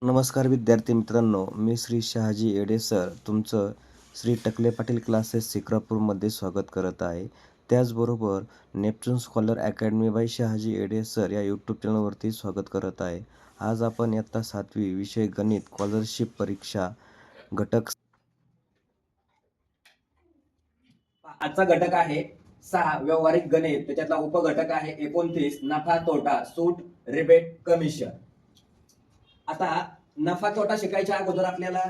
नमस्कार विद्यार्थी मित्रांनो, मी श्री शहाजी येडे सर तुमचं श्री टकले पाटील क्लासेस शिक्रापूरमध्ये स्वागत करत आहे. त्याचबरोबर Neptune scholar academy by Shahaji Yede sir या यूट्यूब चॅनलवरती स्वागत करत आहे. आज आपण इयत्ता 7वी विषय गणित स्कॉलरशिप परीक्षा घटक आजचा घटक आहे 6 व्यावहारिक गणित. त्याच्यातला उपघटक आहे 29 नफा तोटा सूट रिबेट कमिशन. आता नफा तोटा शिकायच्या अगोदर आपल्याला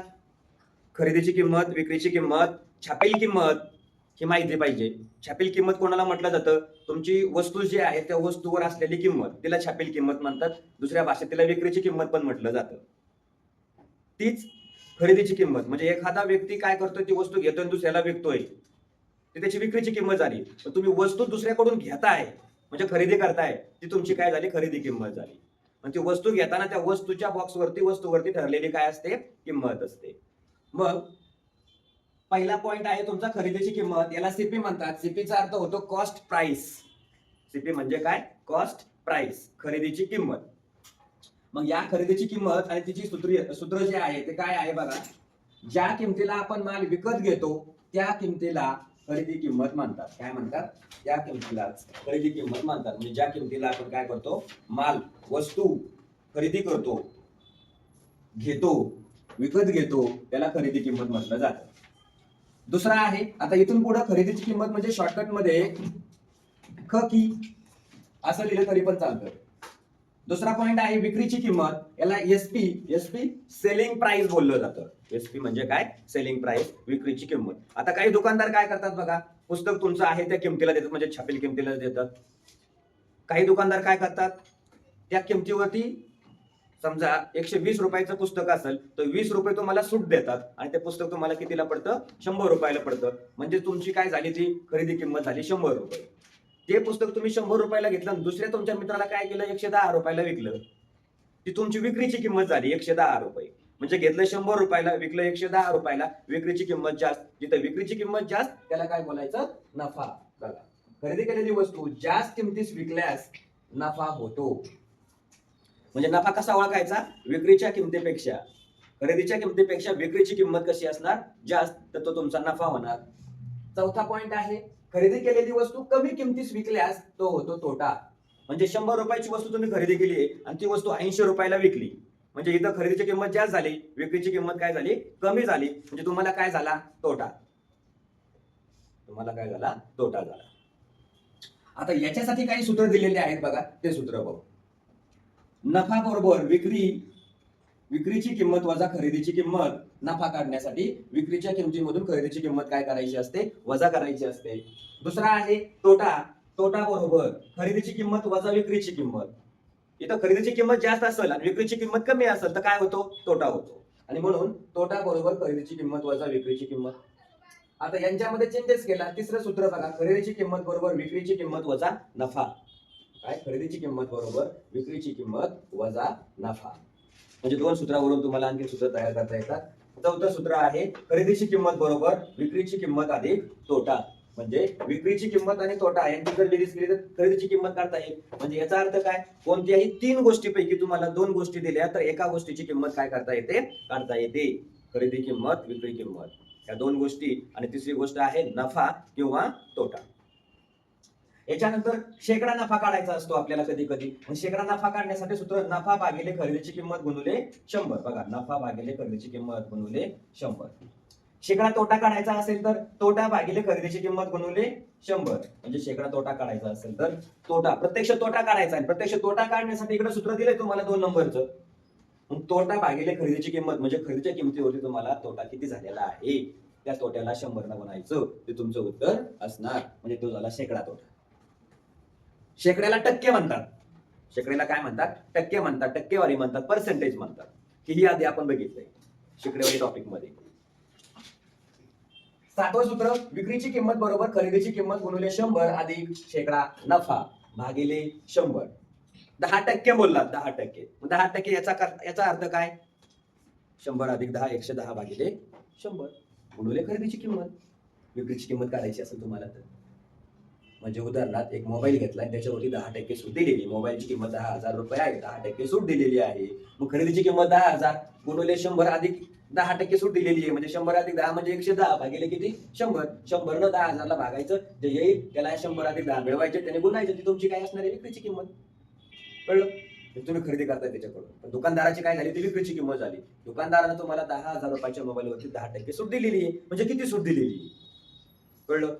खरेदीची किंमत, विक्रीची किंमत, छापील किंमत ही माहिती पाहिजे. छापील किंमत कोणाला म्हटलं जातं? तुमची वस्तू जी आहे त्या वस्तूवर असलेली किंमत तिला छापील किंमत म्हणतात. दुसऱ्या भाषेत तिला विक्रीची किंमत पण म्हटलं जातं. तीच खरेदीची किंमत म्हणजे एखादा व्यक्ती काय करतोय, ती वस्तू घेतोय आणि दुसऱ्याला विकतोय, ती त्याची विक्रीची किंमत झाली. पण तुम्ही वस्तू दुसऱ्याकडून घेताय म्हणजे खरेदी करताय, ती तुमची काय झाली? खरेदी किंमत झाली. आणि ती वस्तू घेताना त्या वस्तूच्या बॉक्सवरती वस्तूवरती ठरलेली काय असते? किंमत असते. मग पहिला पॉइंट आहे तुमचा खरेदीची किंमत. याला सीपी म्हणतात. सीपीचा अर्थ होतो कॉस्ट प्राइस. सीपी म्हणजे काय? कॉस्ट प्राइस, खरेदीची किंमत. मग या खरेदीची किंमत आणि तिची सूत्र जे आहे ते काय आहे बघा. ज्या किमतीला आपण माल विकत घेतो त्या किमतीला खरेदी किंमत म्हणतात. काय म्हणतात? त्या किमतीला खरेदी किंमत म्हणतात. म्हणजे ज्या किमतीला आपण काय करतो? माल, वस्तू खरेदी करतो, घेतो, विकत घेतो, त्याला खरेदी किंमत म्हटलं जातं. दुसरा आहे, आता इथून पुढे खरेदीची किंमत म्हणजे शॉर्टकट मध्ये ख की असं लिहिलं तरी पण चालतं. दुसरा पॉइंट आहे विक्रीची किंमत. याला एसपी सेलिंग प्राइस बोललं जातं. एसपी म्हणजे काय? सेलिंग प्राइस, विक्रीची किंमत. आता काही दुकानदार काय करतात बघा, पुस्तक तुमचं आहे त्या किमतीला देतात, म्हणजे छापील किमतीला देतात. काही दुकानदार काय करतात, त्या किमतीवरती समजा 120 रुपयाचं पुस्तक असेल तर 20 रुपये तुम्हाला सूट देतात आणि ते पुस्तक तुम्हाला कितीला पडतं? 100 रुपयाला पडतं. म्हणजे तुमची काय झाली? ती खरेदी किंमत झाली 100 रुपये. ते पुस्तक तुम्ही 100 रुपयाला घेतलं आणि दुसऱ्या तुमच्या मित्राला काय केलं? 110 रुपयाला विकलं. ती तुमची विक्रीची किंमत झाली 110 रुपये. म्हणजे घेतलं 100 रुपयाला, विकलं 110 रुपयाला, विक्रीची किंमत जास्त. जिथे विक्रीची किंमत जास्त त्याला काय बोलायचं? नफा. बघा, खरेदी केलेली वस्तू जास्त किमतीस विकल्यास नफा होतो. म्हणजे नफा कसा ओळखायचा? विक्रीच्या किमतीपेक्षा, खरेदीच्या किमतीपेक्षा विक्रीची किंमत कशी असणार? जास्त, तर तो तुमचा नफा होणार. चौथा पॉइंट आहे खरेदी केलेली वस्तू कमी किमतीस विकल्यास तो होतो तोटा. म्हणजे 100 रुपयाची वस्तू तुम्ही खरेदी केली आहे आणि ती वस्तू 80 रुपयाला विकली, म्हणजे इथं खरेदीची किंमत जास्त झाली, विक्रीची किंमत काय झाली? कमी झाली. म्हणजे तुम्हाला काय झाला? तोटा. तुम्हाला काय झाला? तोटा झाला. आता याच्यासाठी काही सूत्र दिलेले आहेत बघा, ते सूत्र बघू. नफा बरोबर विक्रीची किंमत वजा खरेदीची किंमत. नफा काढण्यासाठी विक्रीच्या किमतीमधून खरेदीची किंमत काय करायची असते? वजा करायची असते. दुसरा आहे तोटा. तोटा बरोबर खरेदीची किंमत वजा विक्रीची किंमत. इथं खरेदीची किंमत जास्त असेल आणि विक्रीची किंमत कमी असेल तर काय होतो? तोटा होतो. आणि म्हणून तोटा बरोबर खरेदीची किंमत वजा विक्रीची किंमत. आता यांच्यामध्ये चेंजेस केला. तिसरं सूत्र बघा, खरेदीची किंमत बरोबर विक्रीची किंमत वजा नफा. काय? खरेदीची किंमत बरोबर विक्रीची किंमत वजा नफा. म्हणजे दोन सूत्रावरून तुम्हाला आणखी सूत्र तयार करता येतात. चौथं सूत्र आहे खरेदीची किंमत बरोबर विक्रीची किंमत अधिक तोटा. म्हणजे विक्रीची किंमत आणि तोटा यांची जर बेरीज केली तर खरेदीची किंमत काढता येईल. म्हणजे याचा अर्थ काय? कोणत्याही 3 गोष्टीपैकी तुम्हाला 2 गोष्टी दिल्या तर एका गोष्टीची किंमत काय करता येते? काढता येते. खरेदी किंमत, विक्री किंमत, या 2 गोष्टी. आणि तिसरी गोष्ट आहे नफा किंवा तोटा. याच्यानंतर शेकडा नफा काढायचा असतो आपल्याला कधी कधी. शेकडा नफा काढण्यासाठी सूत्र नफा भागिले खरेदीची किंमत गुणिले 100. बघा, नफा भागिले खरेदीची किंमत गुणिले 100. शेकडा तोटा काढायचा असेल तर तोटा भागिले खरेदीची किंमत गुणिले 100. म्हणजे शेकडा तोटा काढायचा असेल तर तोटा, प्रत्यक्ष तोटा काढायचा आहे. प्रत्यक्ष तोटा काढण्यासाठी इकडे सूत्र दिलंय तुम्हाला 2 नंबरचं. तोटा भागिले खरेदीची किंमत म्हणजे खरेदीच्या किमतीवरती तुम्हाला तोटा किती झालेला आहे त्या तोट्याला 100 न गुणायचं, ते तुमचं उत्तर असणार. म्हणजे तो झाला शेकडा तोटा. शेकड्याला टक्के म्हणतात. शेकड्याला काय म्हणतात? टक्के म्हणतात, टक्केवारी म्हणतात, पर्सेंटेज म्हणतात. की ही आधी आपण बघितलंय शेकडेवारी टॉपिक मध्ये. 7वं सूत्र विक्रीची किंमत बरोबर खरेदीची किंमत गुणिले 100 अधिक शेकडा नफा भागिले 100. 10% बोललात, 10%. 10% याचा अर्थ काय? 100 अधिक 10, 110 भागिले 100 गुणिले खरेदीची किंमत. विक्रीची किंमत काढायची असेल तुम्हाला तर म्हणजे उदाहरणार्थ एक मोबाईल घेतला त्याच्यावरती 10% सूट दिलेली, मोबाईलची किंमत 10,000 आहे, 10% सूट दिलेली आहे. मग खरेदीची किंमत 10,000 गुणिले 100 अधिक 10% सूट दिलेली आहे, म्हणजे 100 अधिक 10 म्हणजे 110 भागिले किती 100. 100 न 10,000 ला भागायचं, जे येईल त्याला 100 अधिक 10 मिळवायचे, त्याने गुणायचं, ती तुमची काय असणार आहे विक्रीची किंमत. कळलं? तुम्ही खरेदी करताय त्याच्याकडून, पण दुकानदाराची काय झाली, ती विक्रीची किंमत झाली. दुकानदाराने तुम्हाला 10,000 रुपयाच्या मोबाईलवरती 10% सूट दिलेली आहे, म्हणजे किती सूट दिलेली आहे. कळलं?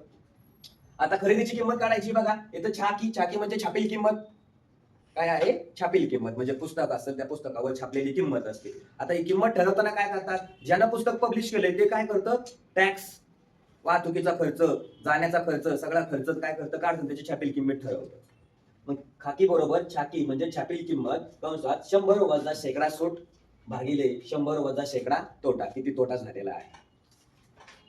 आता खरेदीची किंमत काढायची बघा. इथं छाकी म्हणजे छापील किंमत काय आहे, छापील किंमत म्हणजे पुस्तक असेल त्या पुस्तकावर छापलेली किंमत असते. आता ही किंमत ठरवताना काय करतात, ज्यानं पुस्तक पब्लिश केलंय ते काय करतं, टॅक्स, वाहतुकीचा खर्च, जाण्याचा खर्च, सगळा खर्च काय करतं, काढून त्याची छापील किंमत ठरवतं. मग खाकी बरोबर छाकी म्हणजे छापील किंमत कंसात 100 वजा शेकडा सूट भागिले 100 वजा शेकडा तोटा, किती तोटा झालेला आहे.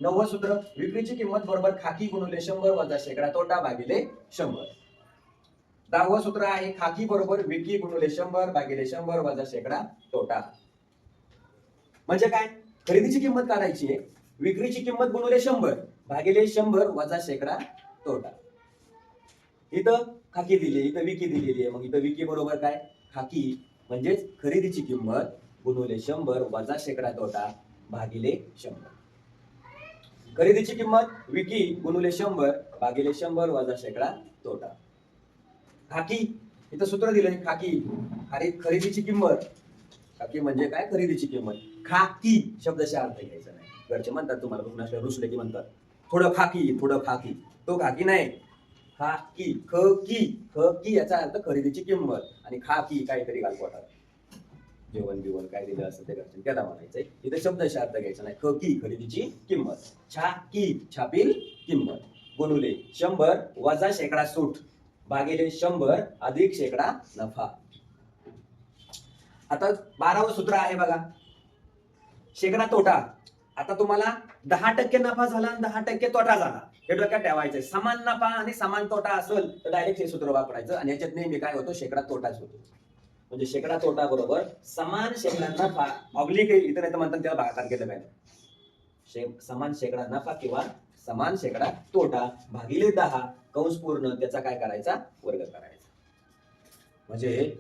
9वं सूत्र, विक्रीची किंमत बरोबर खाकी गुणिले 100 वजा शेकडा तोटा भागिले 100. 10वं सूत्र आहे खाकी बरोबर विक्री गुणिले 100 भागिले 100 वजा शेकडा तोटा. म्हणजे काय, खरेदीची किंमत काढायची आहे, विक्रीची किंमत गुणिले 100 भागिले 100 वजा शेकडा तोटा. इथं खाकी दिली, इथं विकी दिलेली आहे, मग इथं विकी बरोबर काय, खाकी म्हणजेच खरेदीची किंमत गुणिले 100 वजा शेकडा तोटा भागिले 100. खरेदीची किंमत विकी गुणिले 100 भागिले 100 वजा शेकडा तोटा. खाकी इथं सूत्र दिलंय, खाकी खरेदीची किंमत, खाकी म्हणजे काय, खरेदीची किंमत. खाकी शब्दशः अर्थ घ्यायचा नाही, घरचे म्हणतात तुम्हाला रुग्णालय रुसले की म्हणतात थोडं खाकी, थोडं खाकी, तो खाकी नाही, खाकी, खकी याचा अर्थ खरेदीची किंमत, आणि खाकी काहीतरी घालपोटात जेवण बिवण काय दिलं असतं ते घरचे त्याला म्हणायचंय. इथे शब्दशः अर्थ घ्यायचा नाही, खकी खरेदीची किंमत, छाकी छापील किंमत, गुणुले 100 वजा शेकडा सूट भागिले 100 अधिक शेकडा नफा. आता 12वं सूत्र आहे बघा, शेकडा तोटा. आता तुम्हाला 10% नफा झाला आणि 10% तोटा झाला, हे डोक्यात ठेवायचंय. समान नफा आणि समान तोटा असेल तर डायरेक्ट हे सूत्र वापरायचं, आणि याच्यात नेहमी काय होतो, शेकडा तोटाच होतो. म्हणजे शेकडा तोटा बरोबर समान शेकडा नफा ऑब्लिक इथं नाही तर म्हणतात त्याला भागाकार केलं पाहिजे. समान शेकडा नफा किंवा समान शेकडा तोटा भागिले 10 कंस पूर्ण त्याचा काय करायचा, वर्ग करायचा. म्हणजे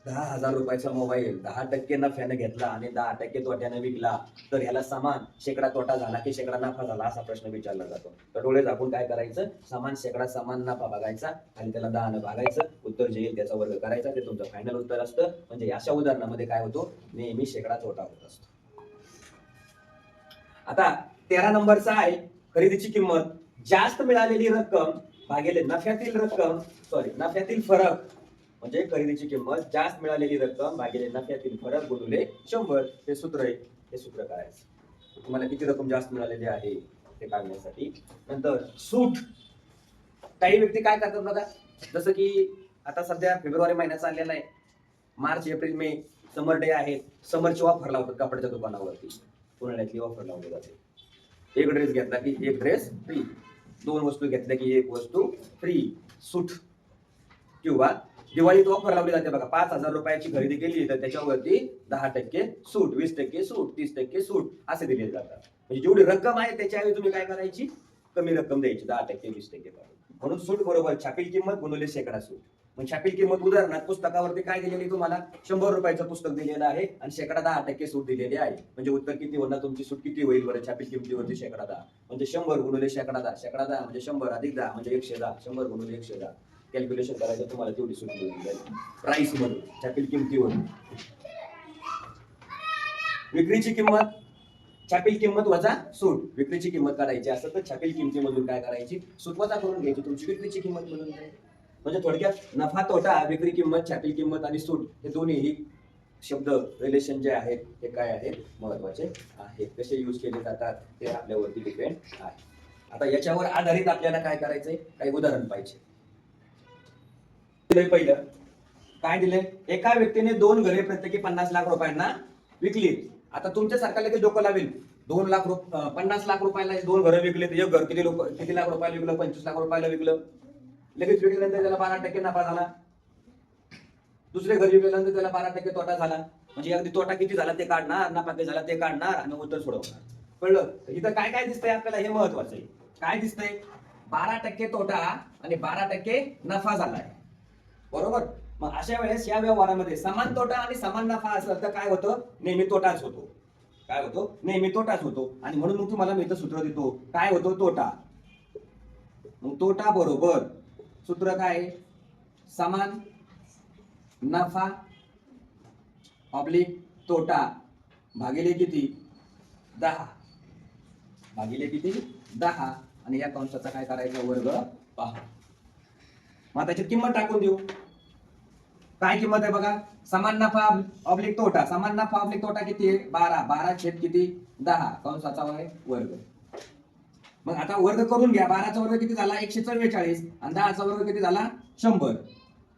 10,000 रुपयाचा मोबाईल 10% नफ्याने घेतला आणि 10% तोट्याने विकला, तर ह्याला समान शेकडा तोटा झाला की शेकडा नफा झाला असा प्रश्न विचारला जातो. तर डोळे झाकून काय करायचं, समान शेकडा समान नफा बघायचा आणि त्याला 10 भागायचं, उत्तर जे येईल त्याचा वर्ग करायचा, ते तुमचं फायनल उत्तर असतं. म्हणजे अशा उदाहरणामध्ये काय होतो, नेहमी शेकडा तोटा होत असतो. आता 13 नंबरचा आहे खरेदीची किंमत, जास्त मिळालेली रक्कम भागिले नफ्यातील रक्कम, नफ्यातील फरक, म्हणजे खरेदीची किंमत जास्त मिळालेली रक्कम भागिले नफ्यातील फरक गुणिले 100. हे सूत्र आहे, हे सूत्र करायचं. तुम्हाला किती रक्कम जास्त मिळालेली आहे ते काढण्यासाठी. नंतर सूट, काही व्यक्ती काय करतात बघा, जसं की आता सध्या फेब्रुवारी महिना चाललेला आहे, मार्च एप्रिल मे समर डे आहेत, समरची ऑफर लावतात कपड्याच्या दुकानावरती, उन्हाळ्यातली ऑफर लावली जाते. एक ड्रेस घेतला की एक ड्रेस फ्री, 2 वस्तू घेतल्या की एक वस्तू फ्री, सूट. किंवा दिवाळीत ऑफर लावली जाते बघा, 5,000 रुपयाची खरेदी केली तर त्याच्यावरती 10% सूट, 20% सूट, 30% सूट असे दिले जातात. म्हणजे जेवढी रक्कम आहे त्याच्याऐवजी तुम्ही काय करायची, कमी रक्कम द्यायची, 10% 20% म्हणून सूट बरोबर छापील किंमत गुणिले शेकडा सूट. मग छापील किंमत उदाहरणार्थ पुस्तकावरती काय दिलेली, तुम्हाला 100 रुपयाचं पुस्तक दिलेलं आहे आणि शेकडा 10% सूट दिलेली आहे. म्हणजे उत्तर किती होणार, तुमची सूट किती होईल बरं, छापील किमतीवरती शेकडा 10 म्हणजे 100 गुणिले शेकडा 10, शेकडा 10 म्हणजे 100 अधिक 10 म्हणजे 110, 100 गुणिले 110 कॅल्क्युलेशन करायचं, तुम्हाला तेवढी सूट मिळून जाईल प्राइस मधून, छापील किमतीवर. विक्रीची किंमत, छापील किंमत वजा सूट, विक्रीची किंमत काढायची असेल तर छापील किमतीमधून काय करायची, सूट वजा करून घ्यायची, तुमची विक्रीची किंमत मिळून जाईल. म्हणजे थोडक्यात नफा तोटा, विक्री किंमत, छापील किंमत आणि सूट हे दोन्ही शब्द रिलेशन जे आहेत हे काय आहेत, महत्वाचे आहेत. कसे यूज केले जातात ते आपल्यावरती डिपेंड आहे. आता याच्यावर आधारित आपल्याला काय करायचंय, काही उदाहरण पाहिजे. पहिलं काय दिलंय, एका व्यक्तीने 2 घरे प्रत्येकी 50 लाख रुपयांना विकली. आता तुमच्यासारखा लगेच डोकं लावेल, 50 लाख रुपयाला 2 घरं विकले, एक घर किती लाख रुपयाला विकलं, 25 लाख रुपयाला विकलं. लगेच विकल्यानंतर त्याला 12% नफा झाला, दुसरे घर विकल्यानंतर त्याला 12% तोटा झाला. म्हणजे अगदी तोटा किती झाला ते काढणार, नफा किती झाला ते काढणार आणि उत्तर सोडवणार. कळलं? इथं काय काय दिसतंय आपल्याला, हे महत्वाचं आहे. काय दिसतंय, 12% तोटा आणि 12% नफा झालाय, बरोबर. मग अशा वेळेस या व्यवहारामध्ये समान तोटा आणि समान नफा असलं तर काय होतं, नेहमी तोटाच होतो. काय होतो, नेहमी तोटाच होतो. आणि म्हणून मग तुम्हाला मी इथं सूत्र देतो, काय होतो, तोटा. मग तोटा बरोबर सूत्र काय आहे? समान नफा ऑब्लिक तोटा भागिले किती, 10, भागिले किती, 10. आणि या कंसाचा काय करायचं, वर्ग पहा. मग त्याची किंमत टाकून देऊ. काय किंमत आहे बघा, समान नफा ऑब्लिक तोटा, समान नफा ऑब्लिक तोटा किती आहे, 12 छेद किती, 10 कंसाचा वर्ग. मग आता वर्ग करून घ्या. 12चा वर्ग किती झाला, 144. आणि 10चा वर्ग किती झाला, 100,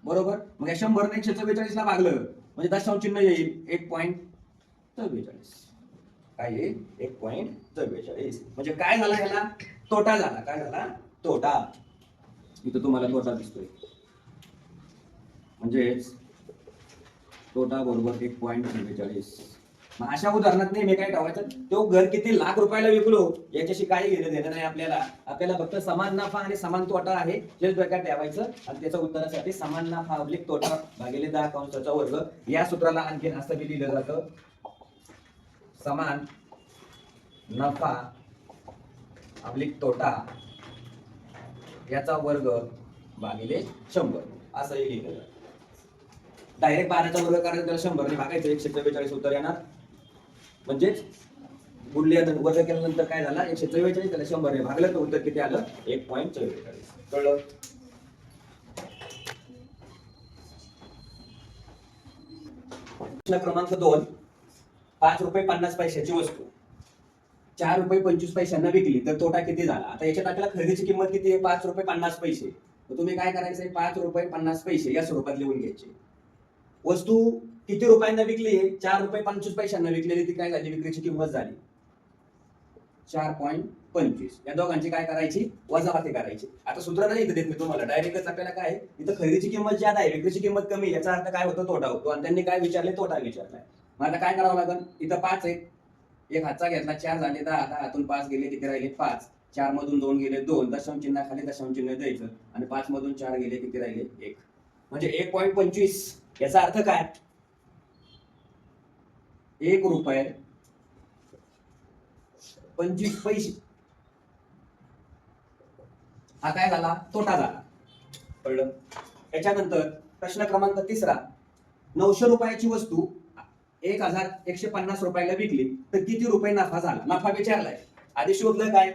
बरोबर. मग या 100 ने 144 ला भागलं म्हणजे दशांश चिन्ह येईल 1.44. काय येईल, 1.44. म्हणजे काय झाला, याला तोटा झाला. काय झाला, तोटा. इथं तुम्हाला तोटा दिसतोय, म्हणजे तोटा बरोबर 1.44. मग अशा उदाहरणात नेहमी काय ठेवायचं, तो घर किती लाख रुपयाला विकलो याच्याशी काही घेणं देणं नाही आपल्याला. आपल्याला फक्त समान नफा आणि समान तोटा आहे हेच डोक्यात ठेवायचं. आणि त्याच्या उत्तरासाठी समान नफा ऑब्लिक तोटा भागिले 10 कंसाचा वर्ग. या सूत्राला आणखी असं बी लिहिलं जातं, समान नफा ऑब्लिक तोटा याचा वर्ग भागिले 100 असंही लिहिलं जातं. डायरेक्ट 12चा वर्ग करायचा, त्याला 100 ने भागायचं, 144 उत्तर येणार. म्हणजेच गुणले वर्ग केल्यानंतर काय झाला, 144, त्याला 100 ने भागलं तर उत्तर किती आलं, 1.44. कळलं. प्रश्न क्रमांक 2, 5 रुपये 50 पैशाची वस्तू 4 रुपये 25 पैशांना विकली तर तोटा किती झाला. आता याच्यात आपल्याला खरेदीची किंमत किती आहे, 5 रुपये 50 पैसे. तर तुम्ही काय करायचंय, 5 रुपये 50 पैसे या स्वरूपात लिहून घ्यायचे. वस्तू किती रुपयांना विकली, 4 रुपये 25 पैशांना विकलेली, ती काय झाली, विक्रीची किंमत झाली 4.25. या दोघांची काय करायची, वजाबाकी करायची. आता सूत्र नाही इथं देत मी तुम्हाला, डायरेक्टच आपल्याला काय, इथं खरेदीची किंमत ज्यादा आहे, विक्रीची किंमत कमी, याचा अर्थ काय होतो, तोटा होतो. आणि त्यांनी काय विचारले, तोटा विचारलाय. मग आता काय करावं लागेल, इथं 5 आहे, एक हातचा घेतला, 4 झाले 10, 10 हातून 5 गेले, किती राहिले, 5. 4 मधून 2 गेले 2, दशांश चिन्हाखाली दशांश चिन्ह द्यायचं. आणि 5 मधून 4 गेले, किती राहिले, 1. म्हणजे 1.25. याचा अर्थ काय, 1 रुपये 25 पैसे हा काय झाला, तोटा झाला. कळलं. त्याच्यानंतर प्रश्न क्रमांक 3, 900 रुपयाची वस्तू 1150 रुपयाला विकली तर किती रुपये नफा झाला. नफा विचारलाय, आधी शोधलं काय,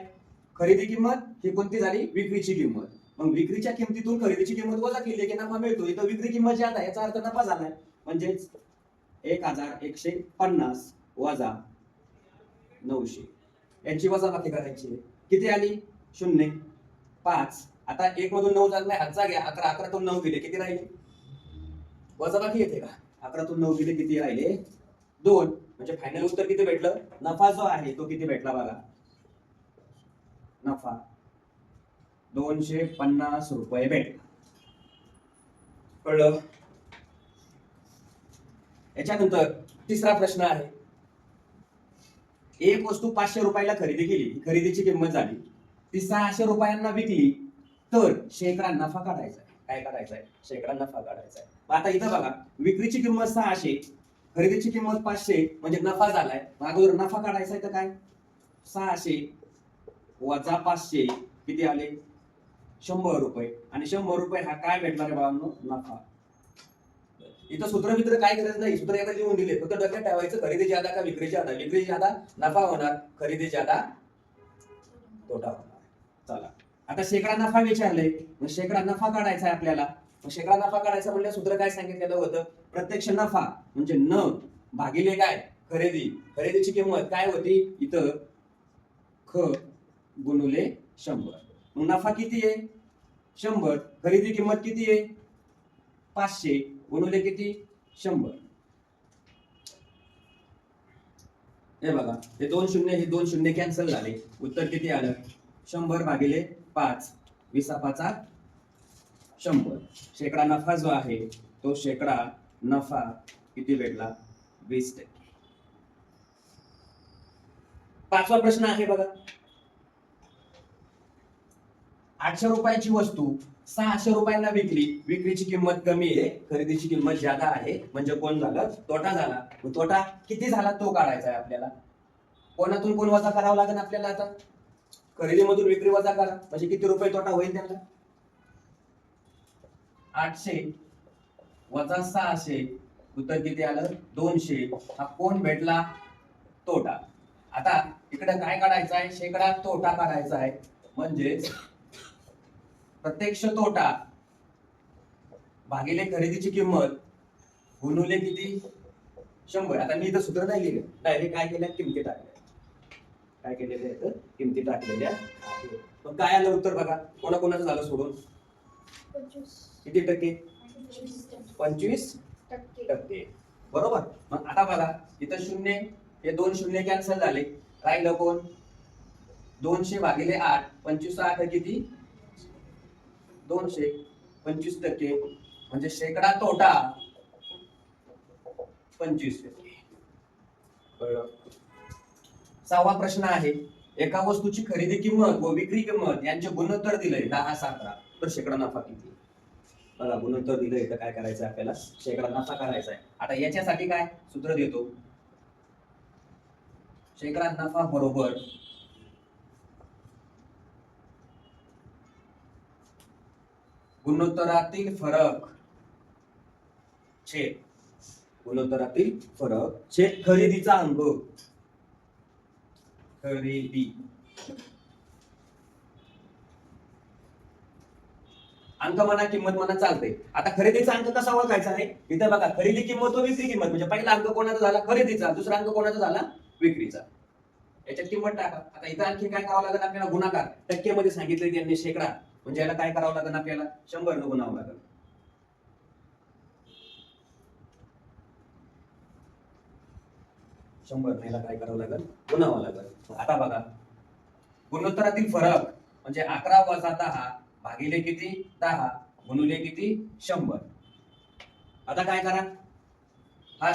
खरेदी किंमत ही कोणती झाली, विक्रीची किंमत. मग विक्रीच्या किमतीतून खरेदीची किंमत वजा केली की नफा मिळतो. इथं विक्री किंमत ज्यादा आहे याचा अर्थ नफा झालाय. म्हणजेच 1150 वजा 900 यांची वजाबाकी करायची. किती आली, 0, 5. आता 1 मधून 9 जात नाही, हातचा घ्या, 11, 11 तून 9 गेले, किती राहिले, वजाबाकी येते का, 11 तून 9 गेले, किती राहिले, 2. म्हणजे फायनल उत्तर किती भेटलं, नफा जो आहे तो किती भेटला बघा, नफा 250 रुपये भेटला. कळलं. याच्यानंतर तिसरा प्रश्न आहे, एक वस्तू 500 रुपयाला खरेदी केली, खरेदीची किंमत झाली, ती 600 रुपयांना विकली तर शेकडा नफा काढायचा आहे. काय काढायचा आहे, शेकडा नफा काढायचा आहे. आता इथं बघा, विक्रीची किंमत 600, खरेदीची किंमत 500, म्हणजे नफा झालाय. अगोदर नफा काढायचा आहे तर काय, 600 वजा 500 किती आले, 100 रुपये. आणि 100 रुपये हा काय भेटला रे बाळांनो, नफा. इथं सूत्र मित्र काय गरज नाही, सूत्र एकदा लिहून दिले, फक्त डोक्यात ठेवायचं, खरेदी ज्यादा का विक्री ज्यादा. विक्री ज्यादा नफा होणार, खरेदी ज्यादा तोटा होणार. चला, आता शेकडा नफा विचारले, मग शेकडा नफा काढायचा आहे आपल्याला. मग शेकडा नफा काढायचा म्हणजे सूत्र काय सांगितलेलं होतं, प्रत्यक्ष नफा म्हणजे न भागिले काय, खरेदी. खरेदीची किंमत काय होती, इथं ख गुणुले 100. मग नफा किती आहे, 100. खरेदी किंमत किती आहे, 500 गुणुले किती, 100. हे बघा, हे 2 शून्य, हे 2 शून्य कॅन्सल झाले. उत्तर किती आलं, 100 भागिले 5, 20 5 100. शेकडा नफा जो आहे तो शेकडा नफा किती भेटला, 20%. पाचवा प्रश्न आहे बघा, 800 रुपयाची वस्तू 600 रुपयांना विकली, विक्रीची किंमत कमी आहे, खरेदीची किंमत ज्यादा आहे, म्हणजे कोण झालं? तोटा झाला. मग तोटा किती झाला तो काढायचा आहे आपल्याला. कोणातून कोण वजा करावं लागेल आपल्याला आता? खरेदीमधून विक्री वजा करा, म्हणजे किती रुपये तोटा होईल त्यांना? 800 वजा 600, उत्तर किती आलं? 200. हा कोण भेटला? तोटा. आता इकडे काय काढायचं आहे? शेकडा तोटा काढायचा आहे. म्हणजे प्रत्यक्ष तोटा भागिले खरेदीची किंमत गुणुले किती? 100. आता मी इथं सूत्र नाही लिहिलं, डायरेक्ट काय केलं? किमती टाकल्या. काय केलेलं आहे तर किमती टाकलेल्या आहे. मग काय आलं उत्तर बघा? कोणाकोणाचं झालं सोडून? 25 किती टक्के? 25%. बरोबर. मग आता बघा इथं शून्य, हे 2 शून्य कॅन्सल झाले, राहिलं कोण? 200 भागिले 8, 25 8 किती? 200. 25%, म्हणजे शेकडा तोटा 25%. कळलं? 6वा प्रश्न आहे, एका वस्तूची खरेदी किंमत व विक्री किंमत यांचे गुणोत्तर दिलंय 10 17, तर शेकडा नफा किती? बघा गुणोत्तर दिलंय तर काय करायचं आपल्याला? शेकडा नफा करायचा आहे. आता याच्यासाठी काय सूत्र देतो? शेकडा नफा बरोबर गुणोत्तरातील फरक छेद गुणोत्तरातील फरक छेद खरेदीचा अंक. खरेदी अंक म्हणा किंमत म्हणा चालते. आता खरेदीचा अंक कसा ओळखायचा आहे? इथे बघा खरेदी किंमत व विक्री किंमत, म्हणजे पहिला अंक कोणाचा झाला? खरेदीचा. दुसरा अंक कोणाचा झाला? विक्रीचा. याच्यात किंमत टाका. आता इथं आणखी काय करावं लागेल आपल्याला? गुणाकार. टक्केमध्ये सांगितले त्यांनी शेकडा, म्हणजे याला काय करावं लागेल आपल्याला? 100 न गुणावं लागेल. काय करावं लागेल? गुणावं लागेल. आता बघा गुणोत्तरातील फरक म्हणजे 11 वजा 10 भागिले किती? 10 गुणिले किती? 100. आता काय करा? हा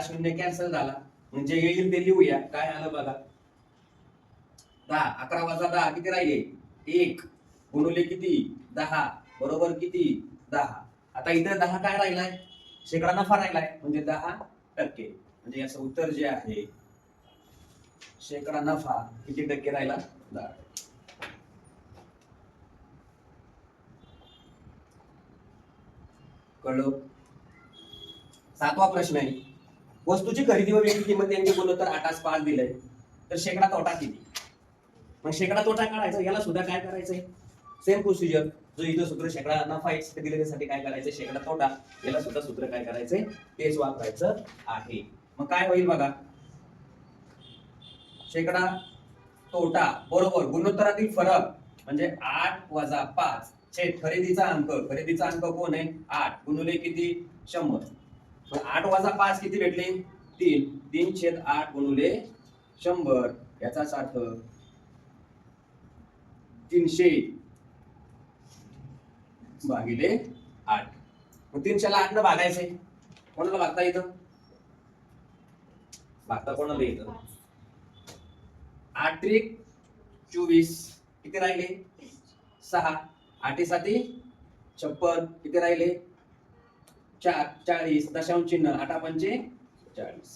शून्य कॅन्सल झाला, म्हणजे येईल ते लिहूया. काय आलं बघा? 10. 11 वजा 10 किती राहिले? 1 गुणिले किती? 10 बरोबर किती? 10. आता इथे 10 काय राहिलाय? शेकडा नफा राहिलाय, म्हणजे 10%. म्हणजे याचं उत्तर जे आहे शेकडा नफा किती टक्के राहिला? 10. कळलं? 7वा प्रश्न आहे, वस्तूची खरेदी व विक्री किंमत यांची गुणोत्तर 8:5 दिलंय, तर शेकडा तोटा किती? मग शेकडा तोटा काढायचा, याला सुद्धा काय करायचंय? Same procedure. जो इथं सूत्र शेकडा नफा x दिलेल्यासाठी काय करायचंय? शेकडा तोटा. याला सुद्धा सूत्र काय करायचंय? तेच वापरायचं आहे. मग काय होईल बघा? शेकडा तोटा बरोबर गुणोत्तरातील फरक म्हणजे 8 वजा 5 छेद खरेदीचा अंक. खरेदीचा अंक कोण आहे? 8 गुणिले किती? 100. 8 वजा 5 किती भेटले? 3. 3/8 गुणिले 100, याचाच अर्थ 300 भागिले 8. मग 300 ला 8 न भागायचे. कोणाला भागता येतं? भागता कोणाला येतं? 8 त्रिक 24 किती राहिले? 6. 8 7 56 किती राहिले? 4. 40 दशांश चिन्ह 8 पंचे 40.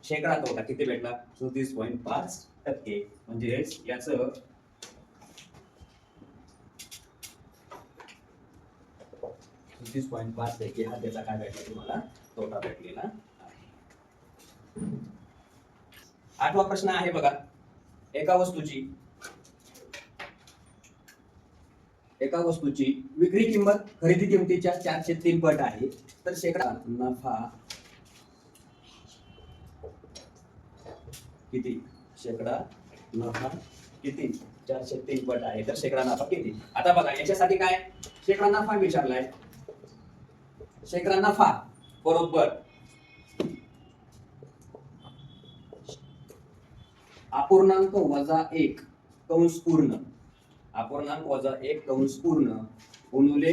शेकडा तोटा किती भेटला? 34.5%. म्हणजे याचं 34.5% हा त्याचा काय भेटला तुम्हाला? तोटा भेटलेला आहे. 8वा प्रश्न आहे बघा, एका वस्तूची विक्री किंमत खरेदी किमतीच्या 4/3 पट आहे, तर शेकडा नफा किती? शेकडा नफा किती? 4/3 पट आहे, तर शेकडा नफा किती? आता बघा याच्यासाठी काय शेकडा नफा विचारलाय. शेकडा नफा बरोबर अपूर्णांक वजा 1 कंस पूर्ण. अपूर्णांक वजा 1 कंस पूर्ण गुणिले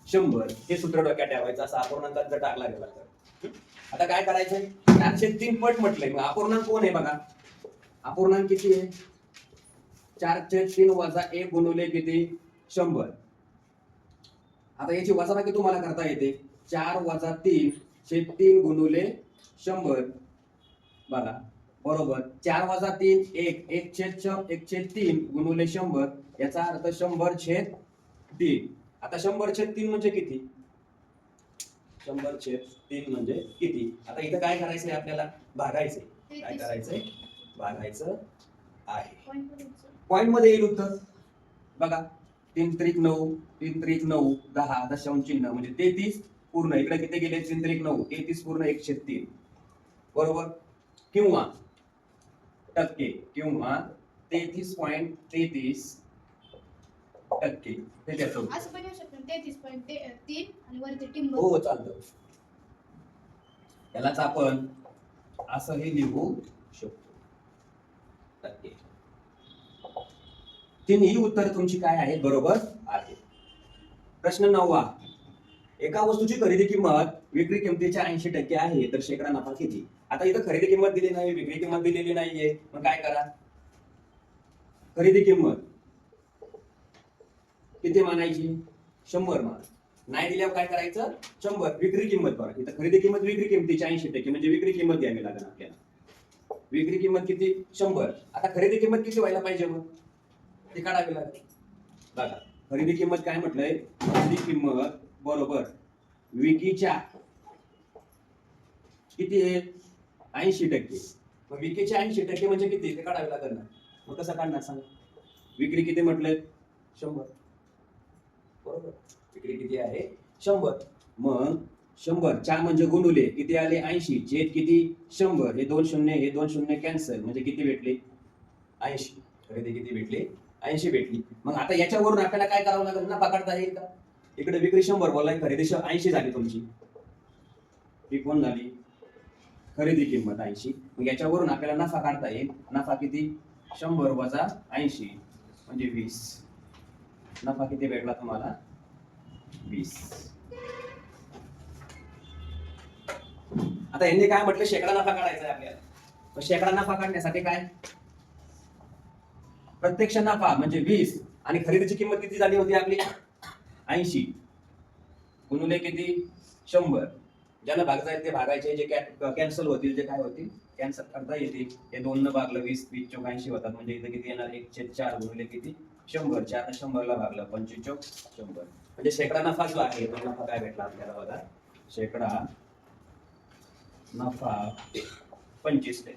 100. हे सूत्र डोक्यात ठेवायचं. असं अपूर्णांकात जर टाकला गेला तर आता काय करायचंय? 4/3 पट म्हटलंय. मग अपूर्णांक कोण आहे बघा? अपूर्णांक किती आहे? 4/3 वजा 1 गुणिले किती 100. आता याची वजाबाकी तुम्हाला करता येते. 4 वजा 3/3 गुणिले 100 बघा बरोबर. 4 वजा 3 1 1/3 गुणिले 100 याचा अर्थ 100/3. आता 100/3 म्हणजे किती? 100/3 म्हणजे किती? आता इथं काय करायचंय आपल्याला? भागायचंय. काय करायचंय? भागायचं आहे. पॉइंट मध्ये येईल उत्तर बघा. 3/9 3/9 10 दशांश चिन्ह म्हणजे 33 पूर्ण. इकडे किती गेले? 3/9 33 पूर्ण 1/3 बरोबर. किंवा टक्के किंवा 33.33% हे त्याचं उत्तर. असं पण येऊ शकतं 33.3 आणि वरती टिंब. हो चालतं. यालाच आपण असंही लिहू शकतो टक्के. तिन्ही उत्तर तुमची काय आहेत? बरोबर आहे. प्रश्न 9. एका वस्तूची खरेदी किंमत विक्री किमतीच्या 80% आहे तर शेकडा नफा किती? आता इथं खरेदी किंमत दिली नाही, विक्री किंमत दिलेली नाहीये. मग काय करा? खरेदी किंमत किती मानायची? 100 मान. नाही दिल्यावर काय करायचं? 100. विक्री किंमत बघा. इथं खरेदी किंमत विक्री किमतीच्या 80% म्हणजे विक्री किंमत द्यावी लागेल आपल्याला. विक्री किंमत किती? 100. आता खरेदी किंमत किती व्हायला पाहिजे? मग ते काढावी लागेल बघा. खरेदी किंमत काय म्हटलंय? खरेदी किंमत बरोबर विकीच्या किती आहे? 80%. मग विकीच्या 80% म्हणजे किती? ते काढावे लागेल ना. मग कसं काढणार सांग? विक्री किती म्हटलंय? 100 बरोबर. विक्री किती आहे? 100. मग 100 4 म्हणजे गुणुले किती आले? 80 छेद किती? 100. हे 2 शून्य हे 2 शून्य कॅन्सल म्हणजे किती भेटले? 80. खरेदी किती भेटली? 80 भेटली. मग आता याच्यावरून आपल्याला काय करावं लागेल? नफा काढता येईल का? इकडे विक्री 100 बोललाय, खरेदी 80 झाली तुमची. ही कोण झाली? खरेदी किंमत 80. मग याच्यावरून आपल्याला नफा काढता येईल. नफा किती? 100 वजा 80 म्हणजे 20. नफा किती भेटला तुम्हाला? 20. आता यांनी काय म्हटलं? शेकडा नफा काढायचा आहे आपल्याला. मग शेकडा नफा काढण्यासाठी काय? प्रत्यक्ष नफा म्हणजे 20 आणि खरेदीची किंमत किती झाली होती आपली? 80 गुणुले किती? 100. ज्याला भाग जाईल ते भागायचे, जे कॅन्सल होतील जे काय होतील कॅन्सल करता येतील. हे 2 न भागलं 20 20 चौक 80 होतात म्हणजे इथे किती येणार? 1/4 गुणिले किती? 100. 4 ने 100 ला भागलं 25 चौक 100 म्हणजे शेकडा नफा जो आहे तो नफा काय भेटला आपल्याला बघा. शेकडा नफा 25%.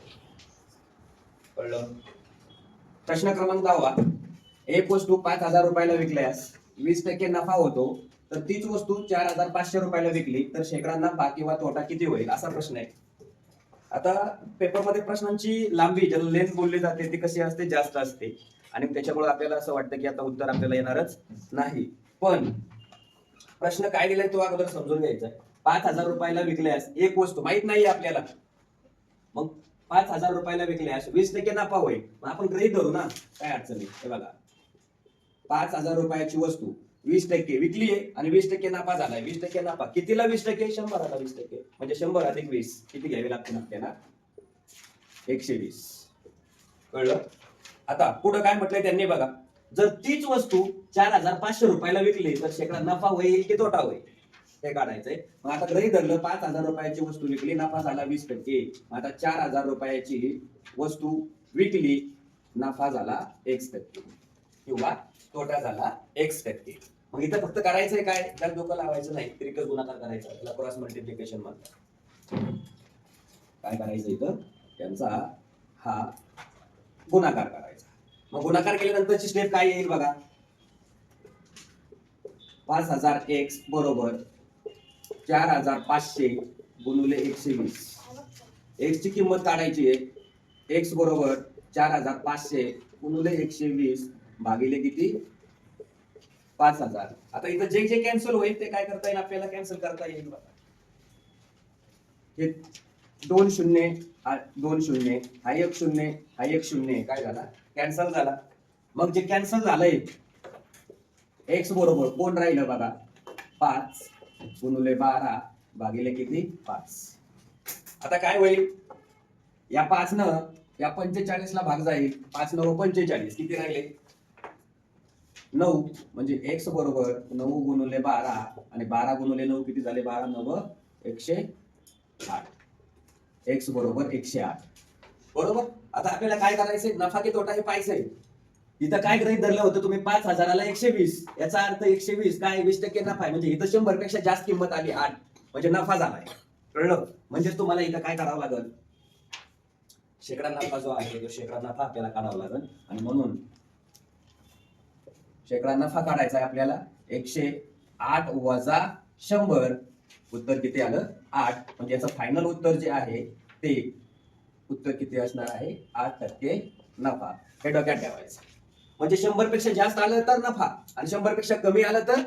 कळलं? प्रश्न क्रमांक 10. एक वस्तू 5,000 रुपयाला विकल्यास 20% नफा होतो तर तीच वस्तू 4,500 रुपयाला विकली तर शेकडा नफा किंवा तोटा किती होईल? असा प्रश्न आहे. आता पेपरमध्ये प्रश्नांची लांबी ज्याला लेंथ बोलली जाते ती कशी असते? जास्त असते आणि त्याच्यामुळे आपल्याला असं वाटतं की आता उत्तर आपल्याला येणारच नाही. पण प्रश्न काय दिलाय तो अगोदर समजून घ्यायचा. 5,000 रुपयाला विकल्यास एक वस्तू माहित नाही आपल्याला. मग 5,000 रुपयाला विकल्यास 20% नफा होईल. मग आपण गृहीत धरू ना, काय अडचण नाही. हे बघा 5,000 रुपयाची वस्तू 20% विकली आहे आणि 20% नफा झालाय. 20% नफा कितीला? 20%? 100ला 20%. म्हणजे 100 अधिक 20 किती घ्यावे लागतील आपल्याला? 120. कळलं? आता पुढे काय म्हटलंय त्यांनी बघा. जर तीच वस्तू 4,500 रुपयाला विकली तर शेकडा नफा होईल की तोटा होईल? हे काढायचंय. मग आता गृहीत धरलं 5,000 रुपयाची वस्तू विकली, नफा झाला 20%. आता 4,000 रुपयाची वस्तू विकली, नफा झाला 1% किंवा तोटा झाला 1%. मग इथं फक्त करायचंय काय? त्याला डोकं लावायचं नाही, तिरकस गुणाकार करायचा. त्याला क्रॉस मल्टिप्लिकेशन म्हणतात. काय करायचं इथं? त्यांचा हा गुणाकार करायचा. मग गुणाकार केल्यानंतरची स्टेप काय येईल बघा. 5,000x बरोबर 4,500 गुणिले 120. x ची किंमत काढायची आहे. x बरोबर 4,500 गुणिले 120 भागिले किती? 5,000. आता इथं जे जे कॅन्सल होईल ते काय करता येईल आपल्याला? कॅन्सल करता येईल बघा. हे 2 शून्य हा 2 शून्य हा 1 शून्य हा 1 शून्य काय झाला? कॅन्सल झाला. मग जे कॅन्सल झालंय x बरोबर कोण राहिलं बघा? 5 गुणिले 12 भागिले किती? 5. आता काय होईल? या 5 न या 45 ला भाग जाईल 5 9 45 किती राहिले 9 म्हणजे x बरोबर 9 गुणिले 12 आणि 12 गुणिले 9 किती झाले 12 9 108 x बरोबर 108 बरोबर. आता आपल्याला काय करायचंय नफा की तोटा हे पाहायचंय. इथं काय गृहीत धरलं होतं तुम्ही 5000ला 120 याचा अर्थ 120 काय 20% नफा आहे म्हणजे इथं 100 पेक्षा जास्त किंमत आली 8 म्हणजे नफा झालाय कळलं. म्हणजे तुम्हाला इथं काय करावं लागेल शेकडा नफा जो आहे तो शेकडा नफा आपल्याला काढावा लागेल आणि म्हणून शेकडा नफा काढायचा आहे आपल्याला 108 वजा 100 उत्तर किती आलं 8 म्हणजे याचं फायनल उत्तर जे आहे ते उत्तर किती असणार आहे 8% नफा. हे डोक्यात ठेवायचं म्हणजे 100 पेक्षा जास्त आलं तर नफा आणि 100 पेक्षा कमी आलं तर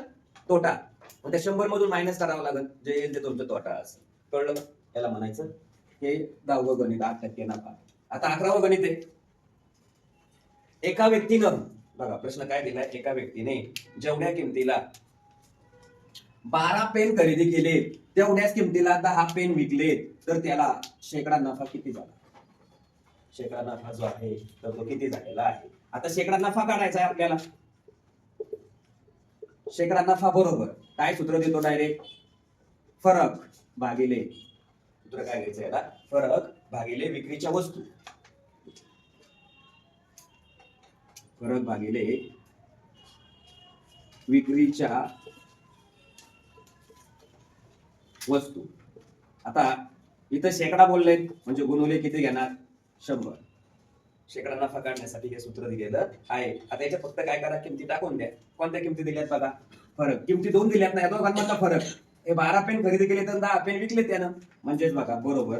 तोटा. मग त्या 100 मधून मायनस करावं लागेल जे येईल ते तुमचं तोटा असेल कळलं. याला म्हणायचं हे 10वं गणित 8% नफा. आता 11वं गणित आहे एका व्यक्तीनं बघा प्रश्न काय दिलाय एका व्यक्तीने जेवढ्या किमतीला 12 पेन खरेदी केले तेवढ्याच किमतीला 10 पेन विकले तर त्याला शेकडा नफा किती झाला. शेकडा नफा जो आहे तर तो किती झालेला आहे. आता शेकडा नफा काढायचा आहे आपल्याला. शेकडा नफा बरोबर काय सूत्र देतो डायरेक्ट फरक भागिले सूत्र काय घ्यायचं याला फरक भागिले विक्रीच्या वस्तू. फरक भागिले विक्रीच्या वस्तू. आता इथं शेकडा बोलले म्हणजे गुणुले किती घेणार 100. शेकडा नफा काढण्यासाठी हे सूत्र दिलेलं आहे. आता याच्या फक्त काय करा किमती टाकून द्या. कोणत्या किमती दिल्यात बघा फरक किमती दोन दिल्यात नाही दोघांमधला फरक. हे 12 पेन खरेदी केले तर 10 पेन विकले त्यानं म्हणजेच बघा बरोबर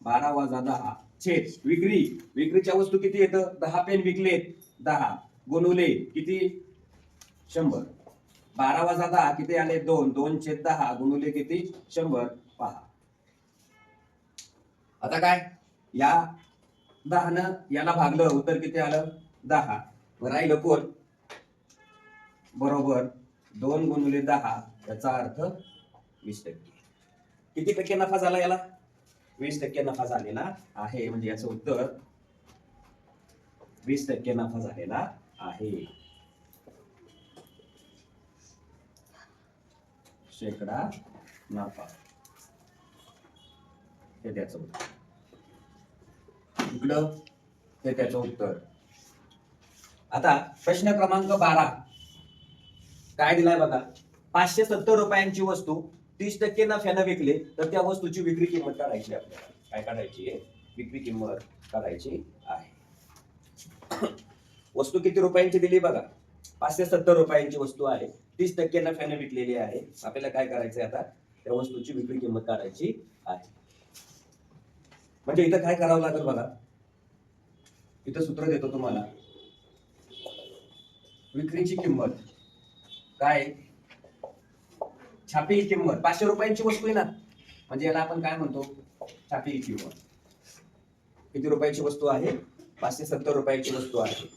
12 वजा 10 छेद विक्रीच्या वस्तू किती येतं 10 पेन विकलेत 10 गुणुले किती 100. 12 वजा 10 किती आले 2 2/10 गुणुले किती 100 पहा. आता काय या 10 न याला भागलं उत्तर किती आलं 10. राहिलं कोण बरोबर 2 गुणुले 10 याचा अर्थ 20%. किती टक्के नफा झाला याला 20% नफा झालेला आहे म्हणजे याचं उत्तर 20% नफा झालेला आहे. शेकडा नफा हे त्याचं उत्तर. इकडं हे त्याचं उत्तर. आता प्रश्न क्रमांक 12 काय दिलाय बघा 570 रुपयांची वस्तू 30% नफ्यानं विकली तर त्या वस्तूची विक्री किंमत काढायची आपल्याला. काय काढायची आहे विक्री किंमत काढायची आहे. वस्तू किती रुपयांची दिली बघा 570 रुपयांची वस्तू आहे 30% नफ्याने विकलेली आहे. आपल्याला काय करायचंय आता त्या वस्तूची विक्री किंमत काढायची आहे. म्हणजे इथं काय करावं लागेल बघा इथं सूत्र देतो तुम्हाला विक्रीची किंमत काय छापील किंमत 500 रुपयांची वस्तू आहे ना म्हणजे याला आपण काय म्हणतो छापील किंमत. किती रुपयाची वस्तू आहे 570 रुपयाची वस्तू आहे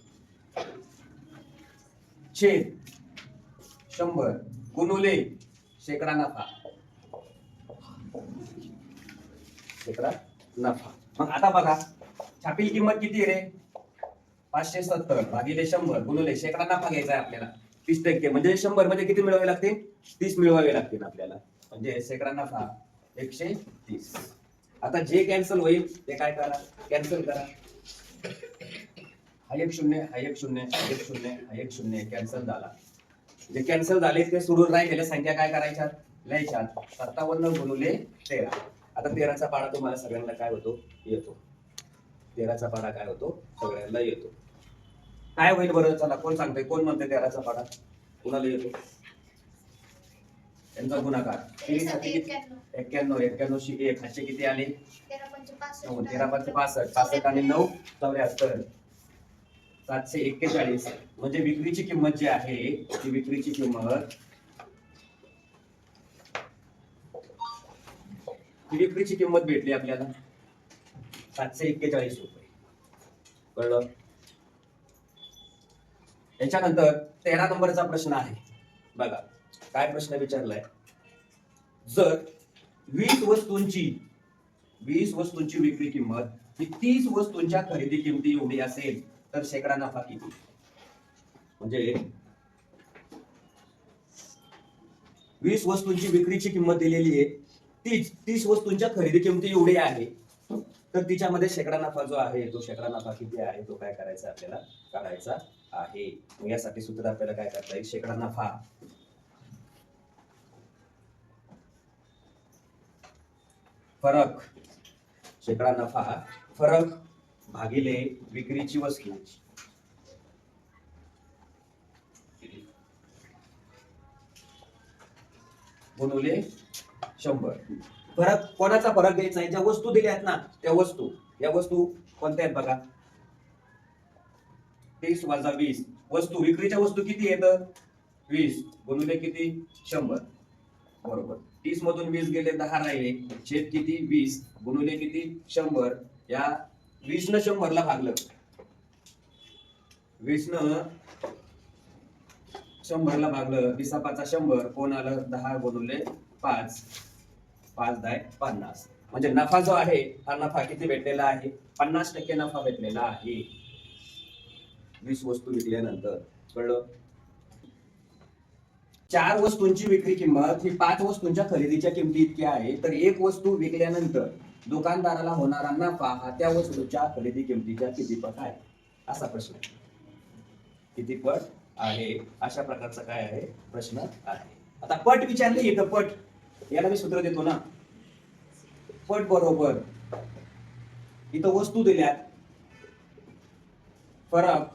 छेद 100 गुणुले शेकडा नफा शेकडा नफा. मग आता बघा छापील किंमत किती रे 570 भागिले 100 गुणुले शेकडा नफा घ्यायचा आहे आपल्याला 30% म्हणजे 100 मध्ये किती मिळवावे लागतील 30 मिळवावे लागतील आपल्याला म्हणजे शेकडा नफा 130. आता जे कॅन्सल होईल ते काय करा कॅन्सल करा. हा एक शून्य हा एक शून्य हा एक शून्य हा एक शून्य कॅन्सल झाला. जे कॅन्सल झाले ते सोडून राहिलेल्या संख्या काय करायच्या लिहायच्या 57 गुणुले 13. आता 13चा पाडा तुम्हाला सगळ्यांना काय होतो येतो 13चा पाडा काय होतो सगळ्यांना येतो. काय होईल बरं चला कोण सांगतोय कोण म्हणतोय 13चा पाडा कुणाला येतो त्यांचा गुणाकार 91 91 1 हाचे किती आले 13 5 65 65 आणि 9 74 741 म्हणजे विक्रीची किंमत जी आहे ती विक्रीची किंमत ही विक्रीची किंमत भेटली आपल्याला 741 रुपये कळलं. याच्यानंतर 13 नंबरचा प्रश्न आहे बघा काय प्रश्न विचारलाय जर 20 वस्तूंची विक्री किंमत की 30 वस्तूंच्या खरेदी किमती एवढी असेल तर शेकडा नफा किती? म्हणजे 20 वस्तूंची विक्रीची किंमत दिलेली आहे, 30 वस्तूंच्या खरेदी किमती एवढी आहे, तर तिच्यामध्ये शेकडा नफा जो आहे तो शेकडा नफा किती आहे तो काय करायचा आपल्याला काढायचा आहे. मग यासाठी सूत्र आपल्याला काय करता येईल, शेकडा नफा फरक, शेकडा नफा फरक भागिले विक्रीची वस्तू गुणुले 100. फरक कोणाचा फरक घ्यायचा आहे, ज्या वस्तू दिल्या आहेत ना त्या वस्तू, या वस्तू कोणत्या आहेत बघा, 30 वजा 20 वस्तू, विक्रीच्या वस्तू किती आहेत 20 गुणुले किती 100. बरोबर, 30 मधून 20 गेले 10 राहिले, छेद किती 20 गुणुले किती 100. या 20 न 100 ला भागलं, 20 न 100 ला भागलं, 20 पाचा 100 कोण आलं 10 गुणुले 5, 5 10 50. म्हणजे नफा जो आहे हा नफा किती भेटलेला आहे, 50% नफा भेटलेला आहे 20 वस्तू विकल्यानंतर. कळलं? 4 वस्तूंची विक्री किंमत ही 5 वस्तूंच्या खरेदीच्या किमती इतकी आहे, तर एक वस्तू विकल्यानंतर दुकानदाराला होणारा नफा हा त्या वस्तूच्या खरेदी किमतीच्या किती पट आहे, असा प्रश्न. किती पट आहे अशा प्रकारचा काय आहे प्रश्न आहे. आता पट विचारले इथं, पट याला मी सूत्र देतो ना, पट बरोबर इथं वस्तू दिल्यात, फरक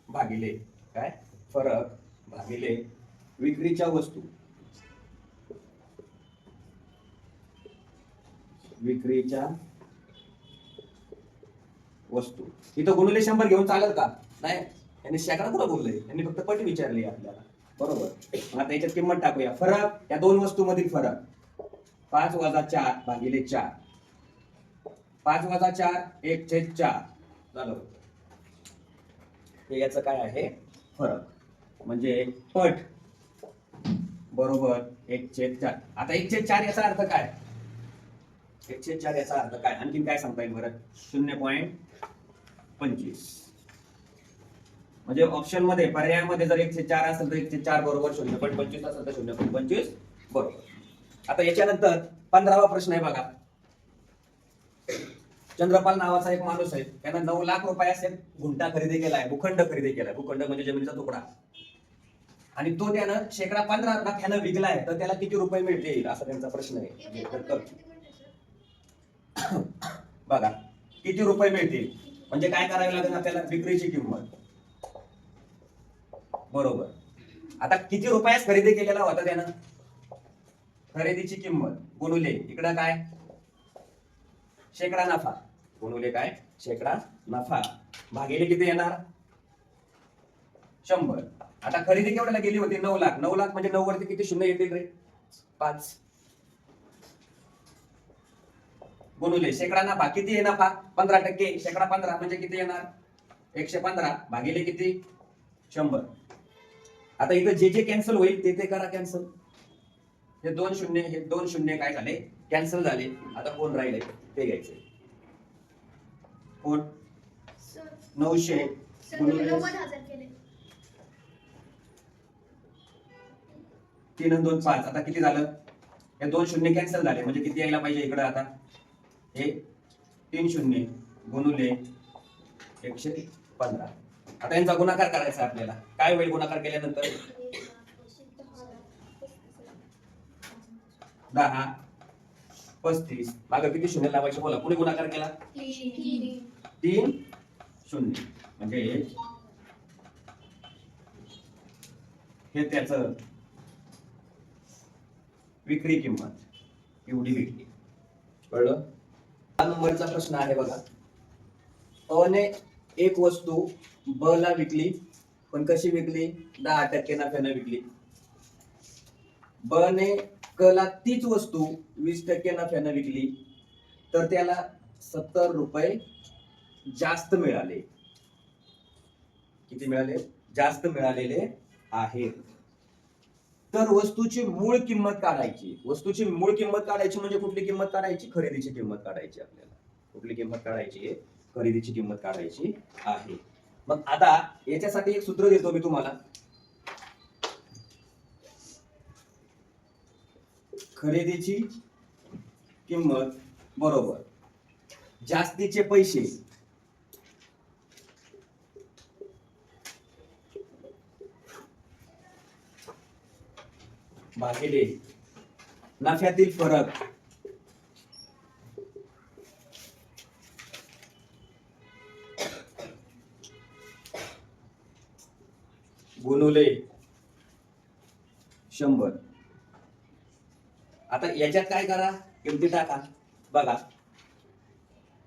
भागिले काय, फरक भागिले विक्रीच्या वस्तू, विक्रीच्या वस्तू. इथं गुणुले 100 घेऊन चालेल का, नाही, यांनी शेकडा कुठं बोललंय, यांनी फक्त पट विचारली आपल्याला. बरोबर, आता याच्यात किंमत टाकूया, फरक या दोन वस्तू मधील फरक 5 वजा 4 भागिले 4, 5 वजा 4 1/4 झालं. हे याचं काय आहे फरक, म्हणजे पट बरोबर 1/4. आता 1/4 याचा अर्थ काय, 1/4 याचा अर्थ काय, आणखीन काय सांगता येईल बरं, 0.25. म्हणजे ऑप्शन मध्ये पर्यायामध्ये जर 1/4 असेल तर 1/4 बरोबर 0.25 असेल तर 0.25 बरोबर. आता याच्यानंतर 15वा प्रश्न आहे बघा. चंद्रपाल नावाचा एक माणूस आहे, त्यानं 9 लाख रुपयाचे गुंठा खरेदी केलाय, भूखंड खरेदी केलाय, भूखंड म्हणजे जमिनीचा तुकडा, आणि तो त्यानं शेकडा 15 लाखानं विकलाय, तर त्याला किती रुपये मिळतील असा त्यांचा प्रश्न आहे. बघा किती रुपये मिळतील, म्हणजे काय करावे लागेल आपल्याला, विक्रीची किंमत बरोबर. आता किती रुपयास खरेदी केलेला होता त्यानं, खरेदीची किंमत गुणुले इकडं काय शेकडा नफा, गुणुले काय शेकडा नफा भागिले किती येणार 100. आता खरेदी केवढ्याला गेली होती 9 लाख, 9 लाख म्हणजे 9 वरती किती शून्य येतील रे 5, गुणुले शेकडा नफा किती आहे नफा 15%, शेकडा 15 म्हणजे किती येणार 115 भागिले किती 100. आता इथं जे जे कॅन्सल होईल ते करा कॅन्सल, हे 2 शून्य हे 2 शून्य काय झाले कॅन्सल झाले. आता कोण राहिले ते घ्यायचे, कोण 900 गुणुले 90,000 केले. 3 आणि 2 5. आता किती झालं, हे 2 शून्य कॅन्सल झाले, म्हणजे किती यायला पाहिजे इकडे, आता हे 3 शून्य गुणुले 115. आता यांचा गुणाकार करायचा आपल्याला, काय होईल गुणाकार केल्यानंतर 10 35 मागे किती शून्य लावायचे बोला, कुणी गुणाकार केला 3 शून्य, म्हणजे हे त्याचं विक्री किंमत एवढी भेटली. कळलं? 4 नंबरचा प्रश्न आहे बघा. अ ने एक वस्तू ब ला विकली, पण कशी विकली 10% नफ्याने विकली. ब ने क ला तीच वस्तू 20% नफ्याने विकली, तर त्याला 70 रुपये जास्त मिळाले. किती मिळाले, जास्त मिळालेले आहेत. तर वस्तूची मूळ किंमत काढायची, वस्तूची मूळ किंमत काढायची म्हणजे कुठली किंमत काढायची, खरेदीची किंमत काढायची आपल्याला. कुठली किंमत काढायची आहे? खरेदीची किंमत काढायची आहे. मग आता याच्यासाठी एक सूत्र देतो मी तुम्हाला. खरेदीची किंमत बरोबर जास्तीचे पैसे भागिले नफ्यातील फरक गुणुले 100. आता याच्यात काय करा, किमती टाका. बघा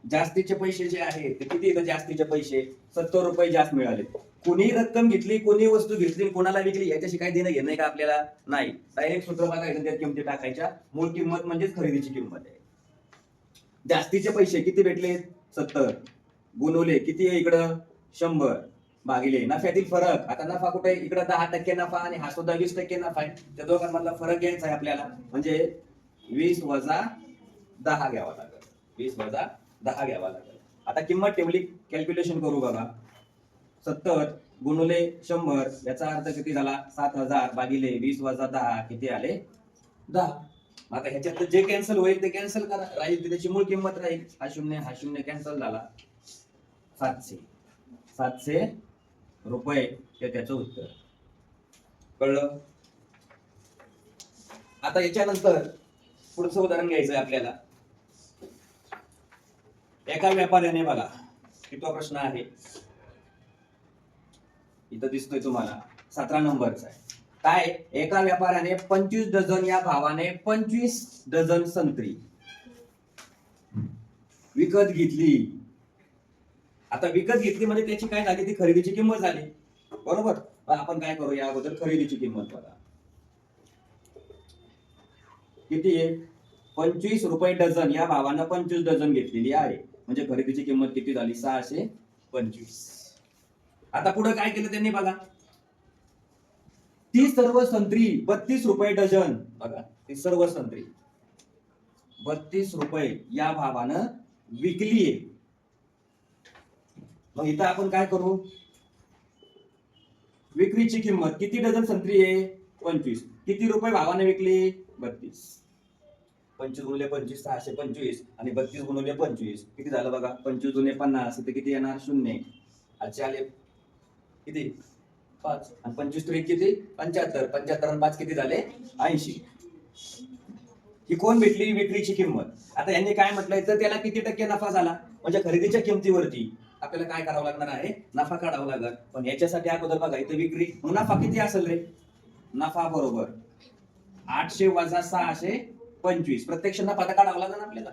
जास्तीचे पैसे जे आहेत ते किती येतात? जास्तीचे पैसे 70 रुपये जास्त मिळाले. कोणी रक्कम घेतली, कोणी वस्तू घेतली, कोणाला विकली याच्याशी काय देणं घेणं का आपल्याला? नाही. डायरेक्ट सूत्र बघायचं, त्यात किमती टाकायच्या. मूळ किंमत म्हणजेच खरेदीची किंमत आहे. जास्तीचे पैसे किती भेटले? 70 गुणुले किती आहे इकडं? 100 भागिले नफ्यातील फरक. आता नफा कुठे? इकडे 10% नफा आणि हा सुद्धा 20% नफा आहे. त्या दोघांमधला फरक घ्यायचा आहे आपल्याला. म्हणजे 20 वजा 10 घ्यावा लागेल. 20 वजा 10 घ्यावा लागेल. आता किंमत ठेवली, कॅल्क्युलेशन करू बघा. 70 गुणुले 100 याचा अर्थ किती झाला? 7000 भागिले 20 वजा 10 किती आले? 10. आता ह्याच्यात जे कॅन्सल होईल ते कॅन्सल करा, राहील त्याची मूळ किंमत राहील. हा शून्य कॅन्सल झाला. 700 रुपये हे त्याचं उत्तर. कळलं? आता याच्यानंतर पुढचं उदाहरण घ्यायचं आहे आपल्याला. एका व्यापाऱ्याने, बघा कितवा प्रश्न आहे इथं दिसतोय तुम्हाला, 17 नंबरचा आहे. काय? एका व्यापाऱ्याने 25 डझन या भावाने 25 डझन संत्री विकत घेतली. आता विकत घेतली म्हणजे त्याची काय झाली? ती खरेदीची किंमत झाली, बरोबर? आपण काय करू, या अगोदर खरेदीची किंमत बघा किती आहे? 25 रुपये डझन या भावानं 25 डझन घेतलेली आहे. म्हणजे खरेदीची किंमत किती झाली? 625. आता पुढे काय केलं त्यांनी बघा, ती सर्व संत्री 32 रुपये डझन, बघा ती सर्व संत्री 32 रुपये या भावानं विकलीये. मग इथं आपण काय करू? विक्रीची किंमत किती डझन संत्री आहे? 25. किती रुपये भावाने विकली? 32. 25 गुणिले 25 625 आणि 32 गुणिले 25 किती झालं बघा? 25 दुने 50. इथे किती येणार? 0. आजचे आले किती? 5. आणि 25 त्रिक किती? 75. 75 आणि 5 किती झाले? 80. ही कोण भेटली? विक्रीची किंमत. आता यांनी काय म्हटलंय तर त्याला किती टक्के नफा झाला? म्हणजे खरेदीच्या किमतीवरती आपल्याला काय करावं लागणार आहे? नफा काढावा लागेल. पण याच्यासाठी अगोदर बघा इथे विक्री, मग नफा किती असेल रे? नफा बरोबर 800 वजा 625. प्रत्यक्ष नफा तर काढावा लागेल आपल्याला.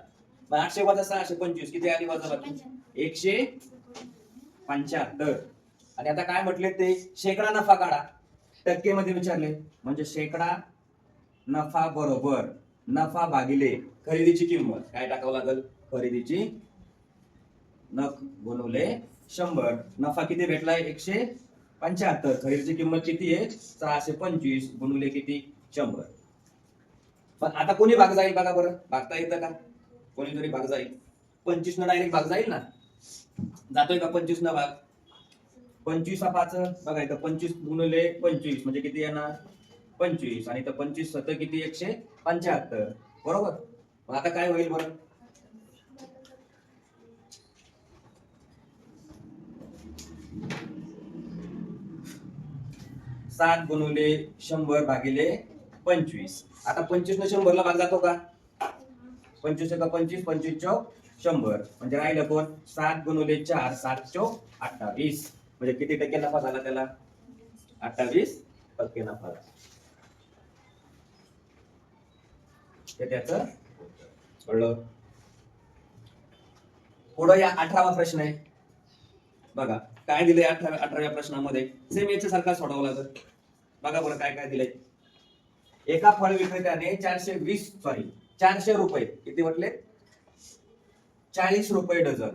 800 वजा 625 किती आली? वजा 175. आणि आता काय म्हटले ते? शेकडा नफा काढा. टक्के मध्ये विचारले, म्हणजे शेकडा नफा बरोबर नफा भागिले खरेदीची किंमत. काय टाकावं लागेल? खरेदीची नफ गुणुले 100. नफा किती भेटलाय? 175. खरेदीची किंमत किती आहे? 625 गुणुले किती? 100. पण आता कोणी भाग जाईल बघा बरं? भागता येतं का? कोणीतरी भाग जाईल. 25 न डायरेक्ट भाग जाईल ना? जातोय का 25 न भाग? 25 हा 5 बघा इथं 25 गुणिले 25 म्हणजे किती येणार? 25. आणि इथं 25 7 किती? 175, बरोबर? मग आता काय होईल बरं? सात गुणिले 100 भागिले 25. आता 25 न 100 ला भाग जातो का? 25 का 25, 25 चौक 100. म्हणजे राहिलं कोण? 7 गुणिले 4 7 चौक 28. म्हणजे किती टक्के नफा झाला त्याला? 28% नफा. ते त्याचं कळलं. पुढे या 18वा प्रश्न आहे बघा. काय दिलंय 18व्या प्रश्नामध्ये? सेम याच्या सारखा सोडवला लागेल. बघा बरं काय काय दिलंय. एका फळ विक्रेत्याने 400 रुपये किती म्हटले? 40 रुपये डझन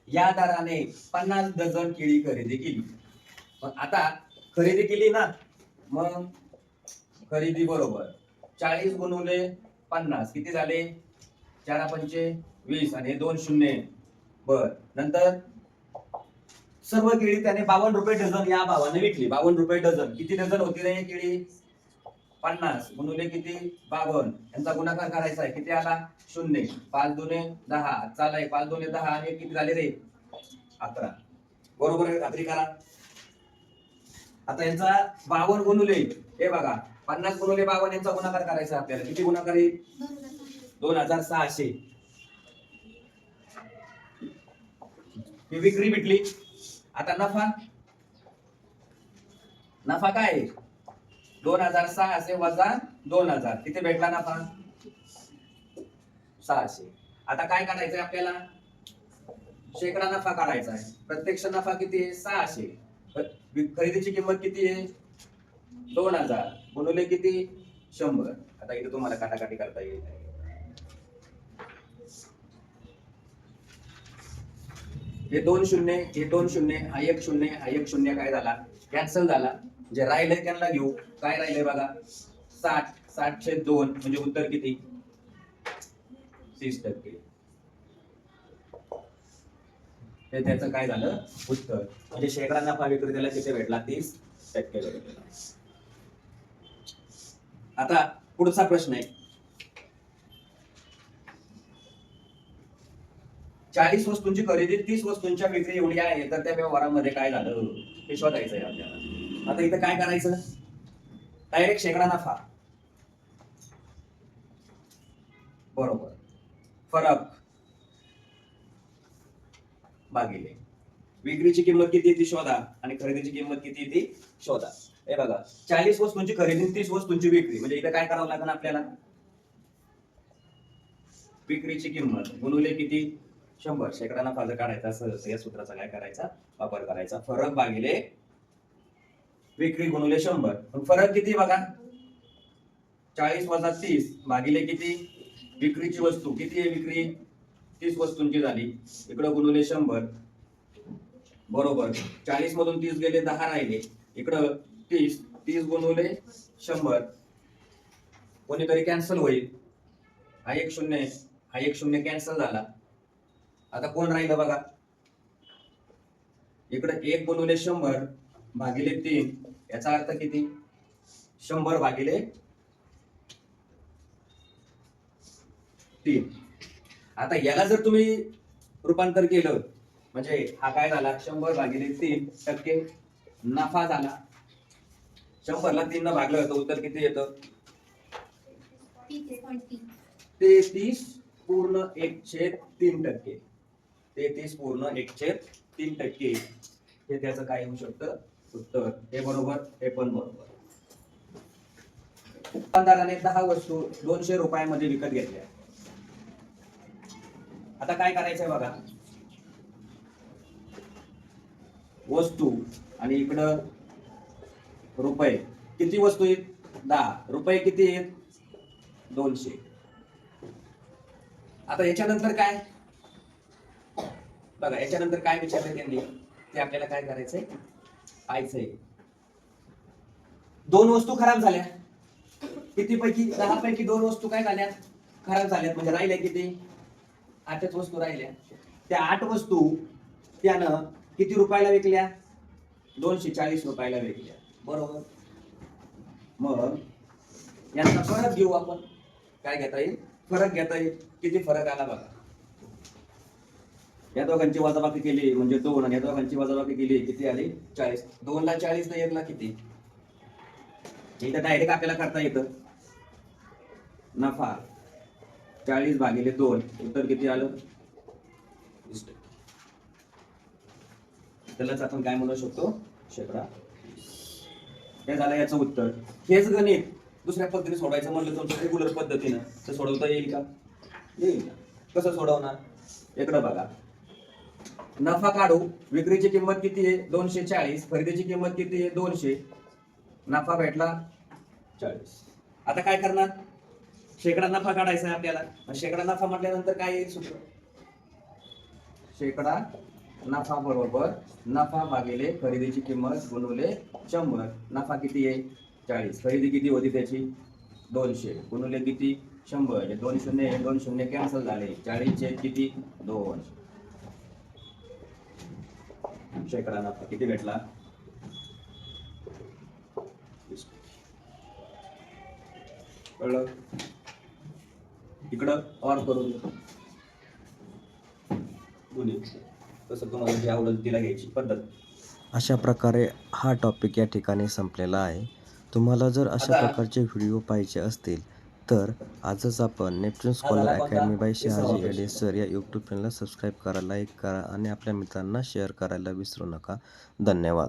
या दराने 50 डझन केळी खरेदी केली. पण आता खरेदी केली ना, मग खरेदी बरोबर 40 गुणिले 50 किती झाले? 4 पंचे 20 आणि हे 2 शून्य. बर, नंतर सर्व केळी त्याने 52 रुपये डझन या भावाने विकली. 52 रुपये डझन. किती डझन होती रे केळी? 50 गुणुले किती? 52. यांचा गुणाकार करायचा आहे. किती आला? 0. 5 दुने 10. चालाय 5 दुने 10 आणि हे किती झाले रे? 11. बरोबर आहे, खात्री करा. आता यांचा 52 गुणुले हे बघा 50 गुणुले 52 यांचा गुणाकार करायचा आपल्याला. किती गुणाकार येईल? 2600. ही विक्री भेटली. आता नफा, नफा काय आहे? 2600 वजा 2000. किती भेटला नफा? 600. आता काय करायचंय आपल्याला? शेकडा नफा काढायचा आहे. प्रत्यक्ष नफा किती आहे? 600. खरेदीची किंमत किती आहे? 2000 गुणुले किती? 100. आता इथे तुम्हाला काटाकाटी करता येईल. हे 2 शून्य, हे 2 शून्य, हा 1 शून्य, हा 1 शून्य काय झाला? कॅन्सल झाला. जे राहिले त्यांना घेऊ. काय राहिले बघा? 60. 60/2 म्हणजे उत्तर किती? 30%. हे त्याचं काय झालं? उत्तर. म्हणजे शेकडा नफा विक्रेत्याला किती भेटला? 30% भेटला. आता पुढचा प्रश्न आहे. 40 वस्तूंची खरेदी 30 वस्तूंच्या विक्री एवढी आहे, तर त्या व्यवहारामध्ये काय झालं हे शोधायचं आहे आपल्याला. आता इथं काय करायचं? डायरेक्ट शेकडा नफा बरोबर फरक भागिले विक्रीची किंमत किती ती शोधा आणि खरेदीची किंमत किती ती शोधा. हे बघा 40 वस्तूंची खरेदी 30 वस्तूंची विक्री म्हणजे इथं काय करावं लागेल आपल्याला? विक्रीची किंमत गुणुले किती? 100. शेकडा नफा जर काढायचा असेल तर या सूत्राचा काय करायचा? वापर करायचा. फरक भागिले विक्री गुणुले 100. पण फरक किती बघा? 40 वजा 30 भागिले किती? विक्रीची वस्तू किती आहे? विक्री 30 वस्तूंची झाली. इकडे गुणुले 100 बरोबर. 40 मधून 30 गेले 10 राहिले. इकडं 30 गुणुले 100 कोणीतरी कॅन्सल होईल. हा 1 शून्य, हा 1 शून्य कॅन्सल झाला. आता कोण राहिलं बघा? इकडे 1 गुणुले 100 भागिले 3 याचा अर्थ किती? 100 भागिले 3. आता याला जर तुम्ही रूपांतर केलं म्हणजे हा काय झाला? 100 भागिले 3% नफा झाला. 100 ला 3 न भागलं तर उत्तर किती येतं? 33.1/3%. 33.1/3%. हे त्याचं काय होऊ शकतं? उत्तर. हे बरोबर, हे पण बरोबर. दुकानदाराने 10 वस्तू 200 रुपयामध्ये विकत घेतल्या. आता काय करायचंय बघा? वस्तू आणि इकडं रुपये. किती वस्तू आहेत? 10. रुपये किती आहेत? 200. आता याच्यानंतर काय बघा? याच्यानंतर काय विचारलं त्यांनी ते आपल्याला काय करायचंय? पाहायचंय. 2 वस्तू खराब झाल्या. किती पैकी? 10 पैकी 2 वस्तू काय झाल्या? खराब झाल्यात. म्हणजे राहिल्या किती? 8च वस्तू राहिल्या. त्या 8 वस्तू त्यानं किती रुपयाला विकल्या? 240 रुपयाला विकल्या. बरोबर. मग यांचा फरक घेऊ आपण. काय घेता येईल? फरक घेता येईल. किती फरक आला बघा? या दोघांची वजाबाकी केली म्हणजे 2 आणि या दोघांची वजाबाकी केली किती आली? 40. 2 ला 40 तर 1 ला किती? इथं डायरेक्ट आपल्याला करता येतं. नफा 40 भागिले 2 उत्तर किती आलं? 20%. त्यालाच आपण काय म्हणू शकतो? शेकडा. हे झालं याचं उत्तर. हेच गणित दुसऱ्या पद्धतीने सोडवायचं म्हणलं तुमच्या रेग्युलर पद्धतीनं तर सोडवता येईल का? येईल. कसं सोडवणार? इकडं बघा. नफा काढू. विक्रीची किंमत किती आहे? 240. खरेदीची किंमत किती आहे? 200. नफा भेटला 40. आता काय करणार? शेकडा नफा काढायचा आहे आपल्याला. शेकडा नफा म्हटल्यानंतर काय येईल सूत्र? शेकडा नफा बरोबर नफा भागिले खरेदीची किंमत गुणुले 100. नफा किती आहे? 40. खरेदी किती होती त्याची? 200 गुणुले किती? 100 हे 2 शून्य हे 2 शून्य कॅन्सल झाले. 40 चे किती 2 शेकडा नफा किती भेटला? कळलं? इकडं ऑर करून दोन्ही तसं तुम्हाला जी आवडेल तिला घ्यायची पद्धत. अशा प्रकारे हा टॉपिक या ठिकाणी संपलेला आहे. तुम्हाला जर अशा आता- प्रकारचे व्हिडिओ पाहिजे असतील तर आजच आपण Neptune scholar academy by Shahaji Yede sir या यूट्यूब चॅनलला सबस्क्राईब करा, लाईक करा आणि आपल्या मित्रांना शेअर करायला विसरू नका. धन्यवाद.